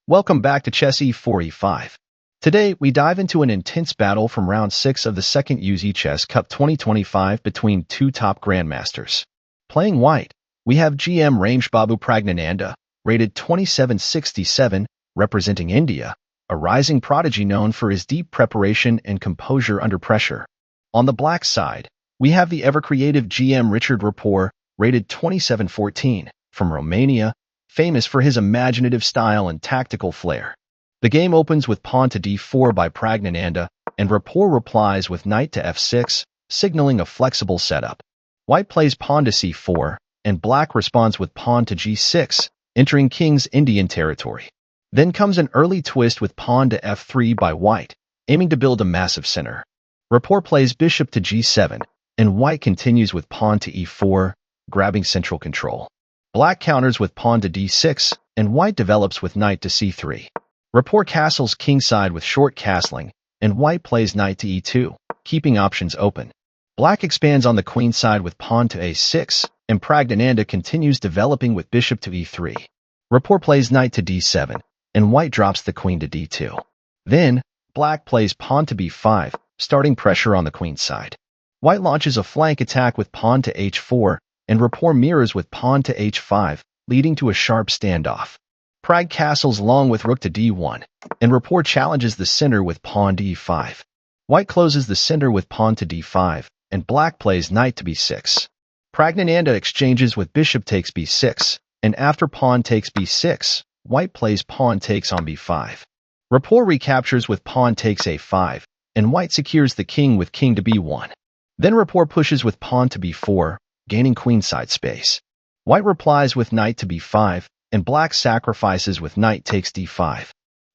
Welcome back to Chess E4E5. Today, we dive into an intense battle from round 6 of the second UzChess Cup 2025 between two top grandmasters. Playing white, we have GM Rameshbabu Praggnanandhaa, rated 2767, representing India, a rising prodigy known for his deep preparation and composure under pressure. On the black side, we have the ever-creative GM Richard Rapport, rated 2714, from Romania, famous for his imaginative style and tactical flair. The game opens with pawn to d4 by Praggnanandhaa, and Rapport replies with knight to f6, signaling a flexible setup. White plays pawn to c4, and black responds with pawn to g6, entering King's Indian territory. Then comes an early twist with pawn to f3 by white, aiming to build a massive center. Rapport plays bishop to g7, and white continues with pawn to e4, grabbing central control. Black counters with pawn to d6, and white develops with knight to c3. Rapport castles kingside with short castling, and white plays knight to e2, keeping options open. Black expands on the queen side with pawn to a6, and Praggnanandhaa continues developing with bishop to e3. Rapport plays knight to d7, and white drops the queen to d2. Then, black plays pawn to b5, starting pressure on the queen side. White launches a flank attack with pawn to h4, and Rapport mirrors with pawn to h5, leading to a sharp standoff. Pragg castles long with rook to d1, and Rapport challenges the center with pawn to e5. White closes the center with pawn to d5, and black plays knight to b6. Praggnanandhaa exchanges with bishop takes b6, and after pawn takes b6, white plays pawn takes on b5. Rapport recaptures with pawn takes a5, and white secures the king with king to b1. Then Rapport pushes with pawn to b4, gaining queenside space. White replies with knight to b5, and black sacrifices with knight takes d5.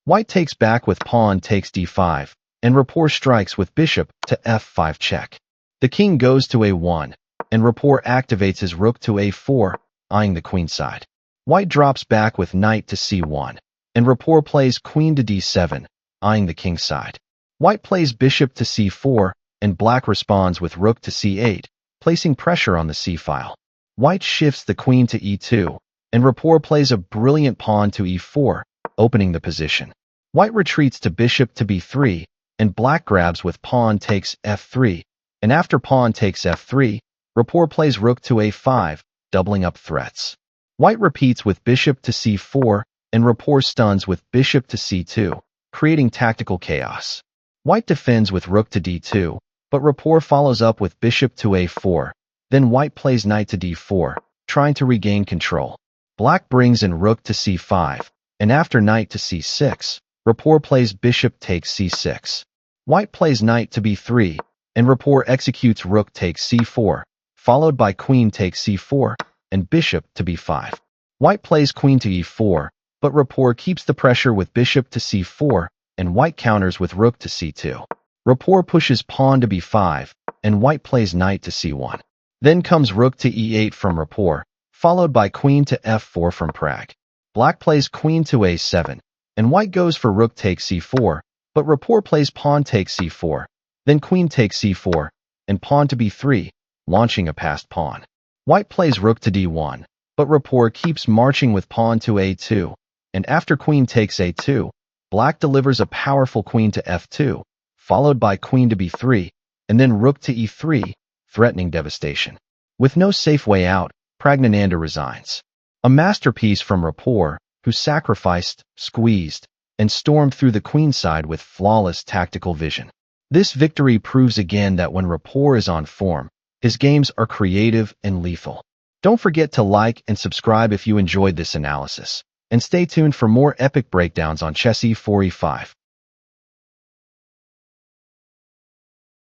White takes back with pawn takes d5, and Rapport strikes with bishop to f5 check. The king goes to a1, and Rapport activates his rook to a4, eyeing the queenside. White drops back with knight to c1, and Rapport plays queen to d7, eyeing the king side. White plays bishop to c4, and black responds with rook to c8, placing pressure on the c-file. White shifts the queen to e2, and Rapport plays a brilliant pawn to e4, opening the position. White retreats to bishop to b3, and black grabs with pawn takes f3, and after pawn takes f3, Rapport plays rook to a5, doubling up threats. White repeats with bishop to c4, and Rapport stuns with bishop to c2, creating tactical chaos. White defends with rook to d2, but Rapport follows up with bishop to a4, then white plays knight to d4, trying to regain control. Black brings in rook to c5, and after knight to c6, Rapport plays bishop takes c6. White plays knight to b3, and Rapport executes rook takes c4, followed by queen takes c4, and bishop to b5. White plays queen to e4, but Rapport keeps the pressure with bishop to c4, and white counters with rook to c2. Rapport pushes pawn to b5, and white plays knight to c1. Then comes rook to e8 from Rapport, followed by queen to f4 from Pragg. Black plays queen to a7, and white goes for rook takes c4, but Rapport plays pawn takes c4, then queen takes c4, and pawn to b3, launching a passed pawn. White plays rook to d1, but Rapport keeps marching with pawn to a2, and after queen takes a2, black delivers a powerful queen to f2, followed by queen to b3, and then rook to e3, threatening devastation. With no safe way out, Praggnanandhaa resigns. A masterpiece from Rapport, who sacrificed, squeezed, and stormed through the queenside with flawless tactical vision. This victory proves again that when Rapport is on form, his games are creative and lethal. Don't forget to like and subscribe if you enjoyed this analysis, and stay tuned for more epic breakdowns on Chess E4E5.